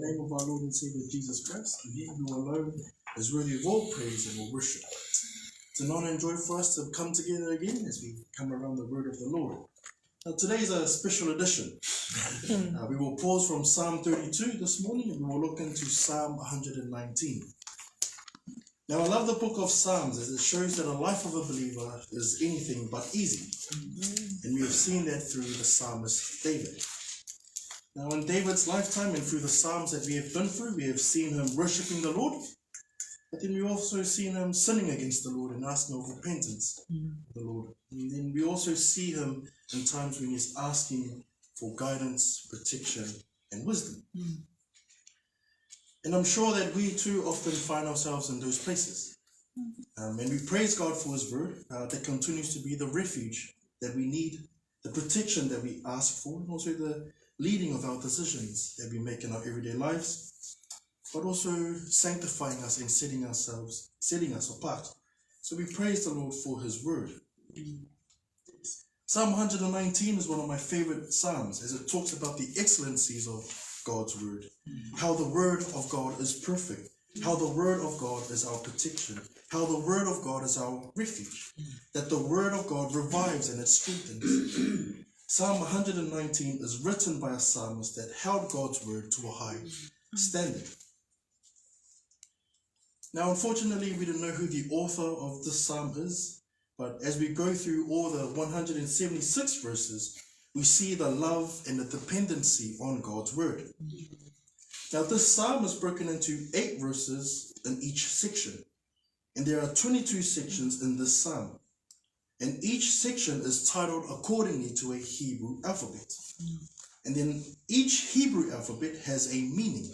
the name of our Lord and Savior Jesus Christ, and He who alone is worthy of all praise and all worship. It's an honor and joy for us to come together again as we come around the word of the Lord. Now, today's a special edition. We will pause from Psalm 32 this morning and we will look into Psalm 119. Now, I love the book of Psalms as it shows that a life of a believer is anything but easy. And we have seen that through the psalmist David. Now, in David's lifetime and through the Psalms that we have been through, we have seen him worshipping the Lord, but then we've also seen him sinning against the Lord and asking of repentance of the Lord. And then we also see him in times when he's asking for guidance, protection, and wisdom. And I'm sure that we too often find ourselves in those places. And we praise God for his word that continues to be the refuge that we need, the protection that we ask for, and also the leading of our decisions that we make in our everyday lives, but also sanctifying us and setting us apart. So we praise the Lord for his word. Psalm 119 is one of my favorite psalms as it talks about the excellencies of God's word, how the word of God is perfect, how the word of God is our protection, how the word of God is our refuge, that the word of God revives and it strengthens. Psalm 119 is written by a psalmist that held God's word to a high standard. Now, unfortunately, we don't know who the author of this psalm is, but as we go through all the 176 verses, we see the love and the dependency on God's word. Now, this psalm is broken into 8 verses in each section, and there are 22 sections in this psalm. And each section is titled accordingly to a Hebrew alphabet. And then each Hebrew alphabet has a meaning.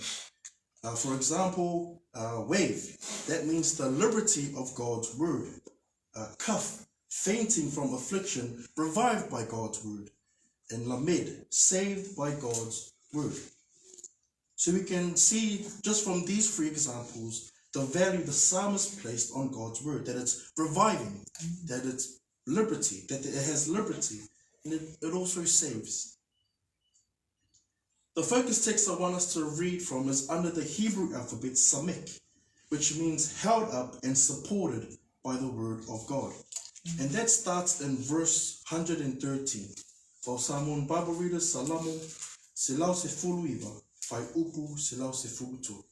For example, wave, that means the liberty of God's word. Kaf, fainting from affliction, revived by God's word. And lamed, saved by God's word. So we can see just from these 3 examples the value the psalmist placed on God's word, that it's reviving, that it's liberty, that it has liberty, and it also saves. The focus text I want us to read from is under the Hebrew alphabet Samek, which means held up and supported by the word of God. And that starts in verse 113. For Samoan Bible readers, Salamo, Silau se fuluiva, Fai upu, Silau se fulutu.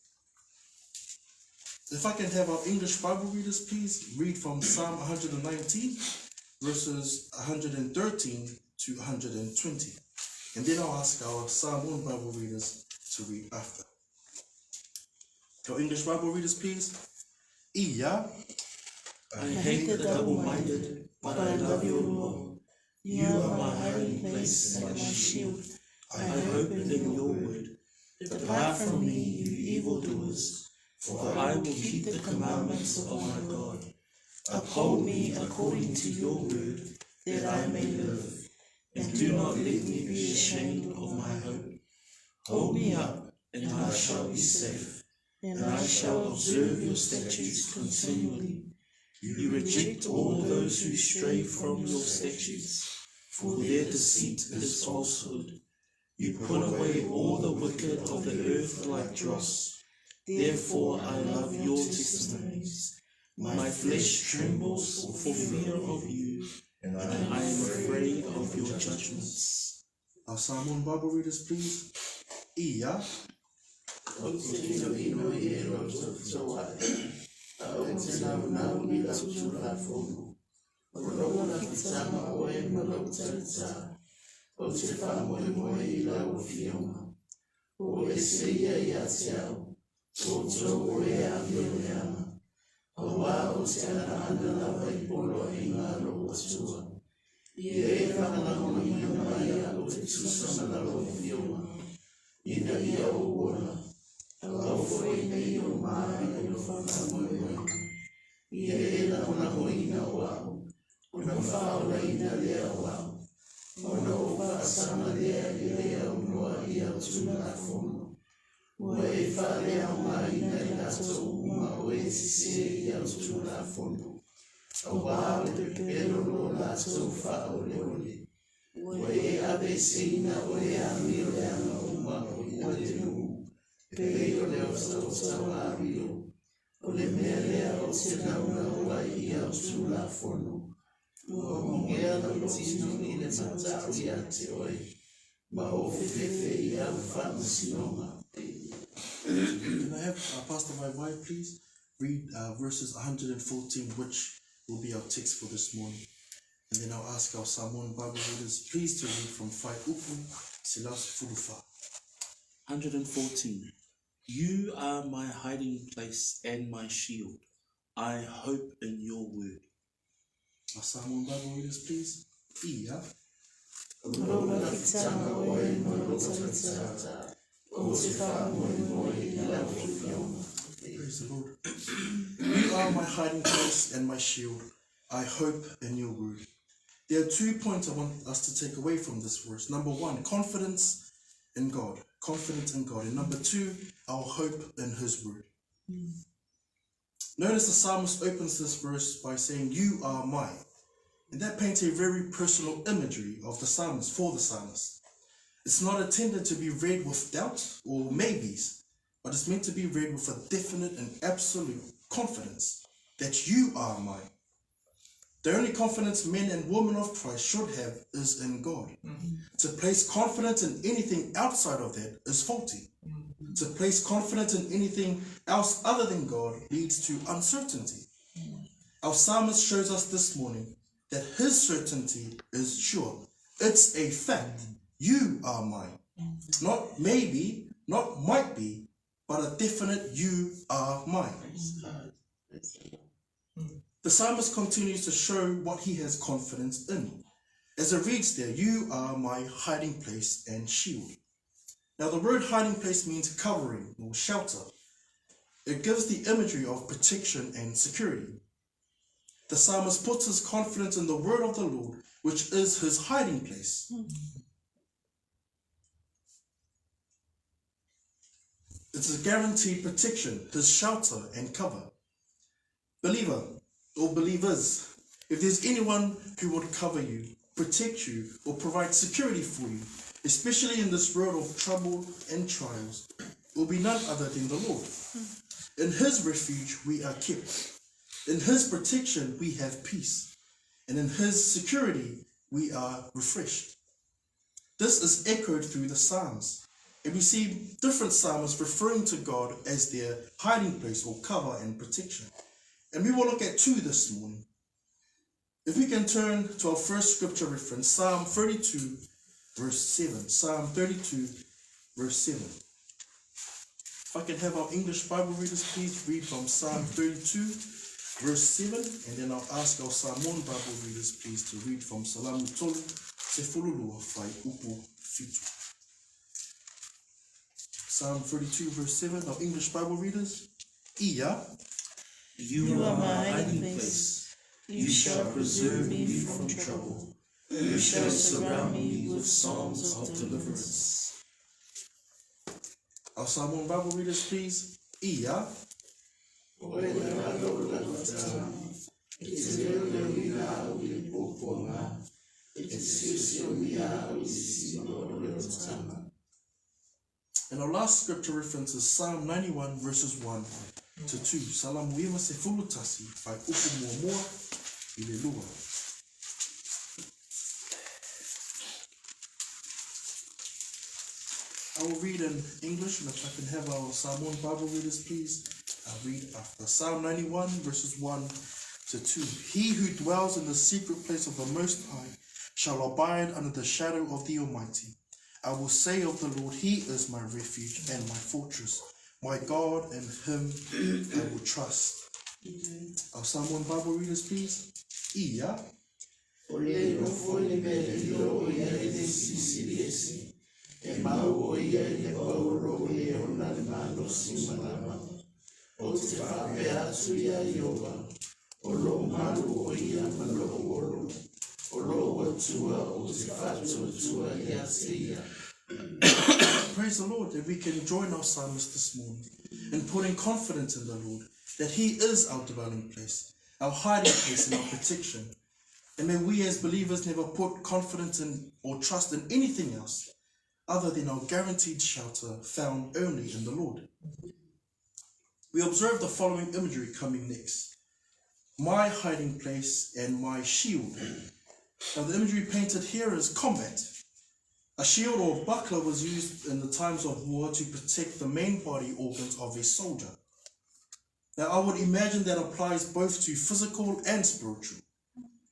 If I can have our English Bible readers please read from Psalm 119, verses 113 to 120. And then I'll ask our Samoan Bible readers to read after. Our English Bible readers, please. Iya. I hate the double-minded, but I love you, Lord. You are my hiding place and my shield. I hope in your word. Depart from me, you evildoers, for I will keep the commandments of my God. Uphold me according to your word, that I may live, and do not let me be ashamed of my hope. Hold me up, and I shall be safe, and I shall observe your statutes continually. You reject all those who stray from your statutes, for their deceit is falsehood. You put away all the wicked of the earth like dross. Therefore I love your testimonies. My flesh trembles for fear of you, and I am afraid of your judgments. Our Samoan Bible readers, please. Iya. Awa o te ana ana lava I polo I ngā roa tua. I whananga I mai a o te tusana na roa whionga. Ina ia o ora. Alau foi nei o mai I no whakamoe. I na ona hoina o au. Ona whaola ina lea o au. Ona o whakasana lea I lea o noa I au tuna a whono. Ua e whare au mai nei ato uma o e sise I au tūra a whono. A wā o te pero no lātou wha o leole. Ua e abe sina o e ami o le ana uma o I te nuhu. Pei o leo sa o tawa ario. O le mea lea o te launa ua ia o tula fono. Ua mongea na lotino ni le matau ia te oe. Ma o fefe ia whanu sinonga. Can I have Pastor Vai, please read verses 114, which will be our text for this morning. And then I'll ask our Samoan Bible readers, please, to read from Whai Upu, Silas Furufa. 114. You are my hiding place and my shield. I hope in your word. Our Samoan Bible readers, please. Ia. Rola kitana oe no tata. O te whamoe I love you. Praise the Lord. You are my hiding place and my shield. I hope in your word. There are 2 points I want us to take away from this verse. Number 1, confidence in God. Confidence in God. And number 2, our hope in his word. Notice the psalmist opens this verse by saying, you are mine. And that paints a very personal imagery of the psalmist, for the psalmist. It's not intended to be read with doubt or maybes, but it's meant to be read with a definite and absolute confidence that you are mine. The only confidence men and women of Christ should have is in God. To place confidence in anything outside of that is faulty. To place confidence in anything else other than God leads to uncertainty. Our psalmist shows us this morning that his certainty is sure. It's a fact. You are mine. Not maybe, not might be, but a definite you are mine. The psalmist continues to show what he has confidence in. As it reads there, you are my hiding place and shield. Now the word hiding place means covering or shelter. It gives the imagery of protection and security. The psalmist puts his confidence in the word of the Lord, which is his hiding place. It's a guaranteed protection, his shelter and cover. Believer or believers, if there's anyone who would cover you, protect you, or provide security for you, especially in this world of trouble and trials, it will be none other than the Lord. In his refuge we are kept. In his protection we have peace. And in his security we are refreshed. This is echoed through the Psalms. And we see different psalmists referring to God as their hiding place or cover and protection. And we will look at 2 this morning. If we can turn to our first scripture reference, Psalm 32, verse 7. Psalm 32, verse 7. If I can have our English Bible readers please read from Psalm 32, verse 7. And then I'll ask our Samoan Bible readers please to read from Salamu Tolu, Te Fululua Whai Upu Fitu. Psalm 32, verse 7. Our English Bible readers. Ia. You are my hiding place. You shall preserve me from trouble. You shall surround me with songs of deliverance. Our Samoan Bible readers, please. Ia. And our last scripture reference is Psalm 91, verses 1 to 2. Salamu ima se fulutasi, whai upu mua mua, I le lua. I will read in English, and if I can have our Samoan Bible readers, please. I'll read after. Psalm 91, verses 1 to 2. He who dwells in the secret place of the Most High shall abide under the shadow of the Almighty. I will say of the Lord, He is my refuge and my fortress, my God, in Him I will trust. Our Samoan Bible readers, please. Ia. Praise the Lord that we can join our psalmist this morning in putting confidence in the Lord, that He is our dwelling place, our hiding place and our protection. And may we as believers never put confidence in or trust in anything else other than our guaranteed shelter found only in the Lord. We observe the following imagery coming next. My hiding place and my shield. Now the imagery painted here is combat. A shield or buckler was used in the times of war to protect the main body organs of a soldier. Now I would imagine that applies both to physical and spiritual.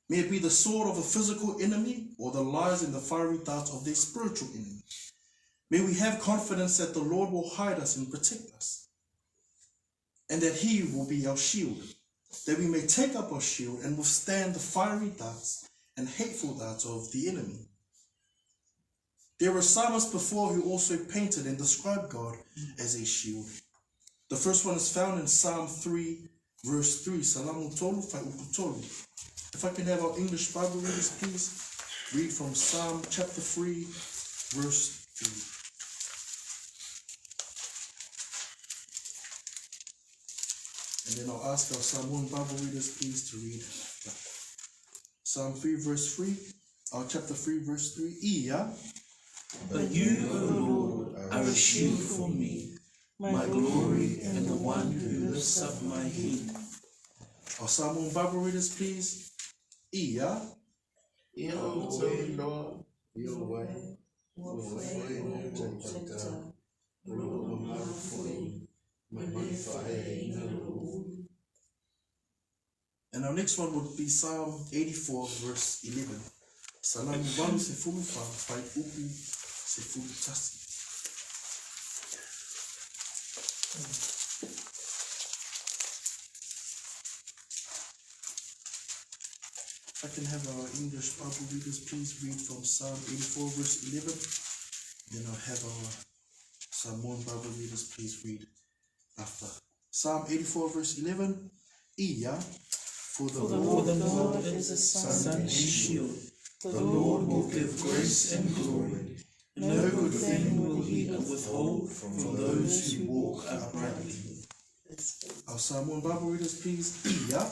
May it be the sword of a physical enemy or the lies and the fiery darts of their spiritual enemy. May we have confidence that the Lord will hide us and protect us, and that He will be our shield, that we may take up our shield and withstand the fiery darts and hateful darts of the enemy. There were psalmists before who also painted and described God as a shield. The first one is found in Psalm 3, verse 3. Salamu tolu fai upu tolu. If I can have our English Bible readers, please read from Psalm chapter 3, verse 3. And then I'll ask our Samoan Bible readers, please, to read Psalm 3, verse 3, chapter 3, verse 3. Iya. But you, O Lord, are a shield for me, my glory, and the one who lifts up my head. Our Samoan Bible readers, please. Iya. And our next one would be Psalm 84, verse 11. Salamu balu se fulu fa, fai upu se fulu tasi. I can have our English Bible readers please read from Psalm 84, verse 11. Then I'll have our Samoan Bible readers please read after. Psalm 84, verse 11. Iya, for the Lord is a sun and shield. The Lord will give grace and glory. No good thing will He withhold from those who walk uprightly. Our Samoan Bible readers please. Iya.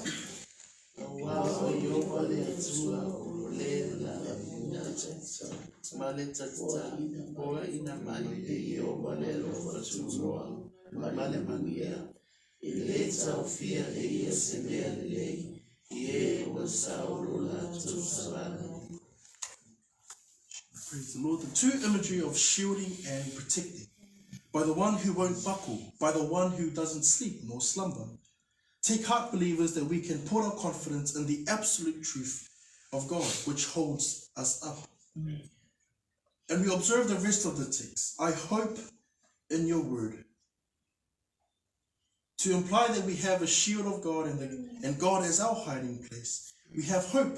Praise the Lord. The two imagery of shielding and protecting. By the one who won't buckle, by the one who doesn't sleep nor slumber. Take heart, believers, that we can put our confidence in the absolute truth of God, which holds us up. Amen. And we observe the rest of the text. I hope in your word. To imply that we have a shield of God and God as our hiding place. We have hope.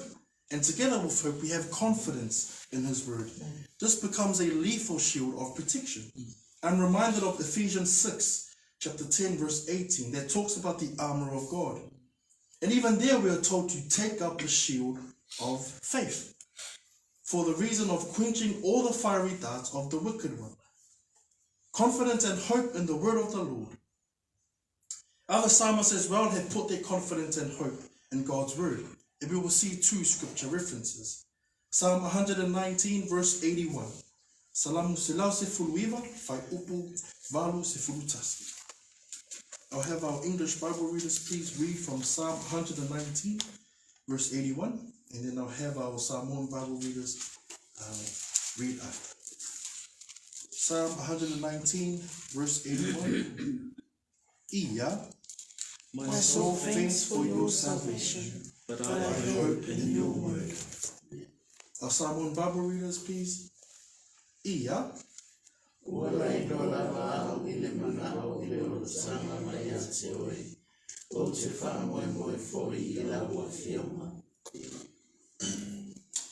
And together with hope, we have confidence in His word. This becomes a lethal shield of protection. I'm reminded of Ephesians 6, chapter 10, verse 18, that talks about the armor of God. And even there we are told to take up the shield of faith for the reason of quenching all the fiery darts of the wicked one. Confidence and hope in the word of the Lord. Other psalmists as well have put their confidence and hope in God's word. And we will see two scripture references. Psalm 119, verse 81. Salamu silau se fuluiva, fai upu valu se fulutasi. I'll have our English Bible readers please read from Psalm 119, verse 81. And then I'll have our Samoan Bible readers read after. Psalm 119, verse 81. Iya, my soul faints for your salvation, but I hope in your word. Our Samoan Bible readers, please. Iya.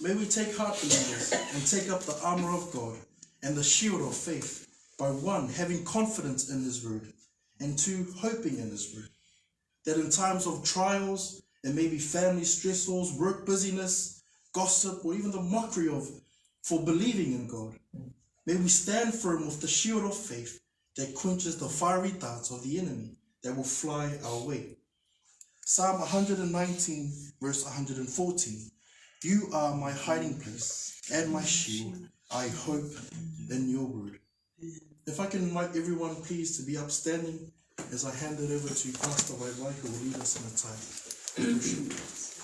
May we take heart, believers, and take up the armor of God and the shield of faith by one, having confidence in His word, and two, hoping in His word. That in times of trials, and maybe family stressors, work busyness, gossip, or even the mockery for believing in God, may we stand firm with the shield of faith that quenches the fiery darts of the enemy that will fly our way. Psalm 119, verse 114. You are my hiding place and my shield. I hope in your word. If I can invite everyone, please, to be upstanding as I hand it over to Pastor Waiwai, who will lead us in a time of worship.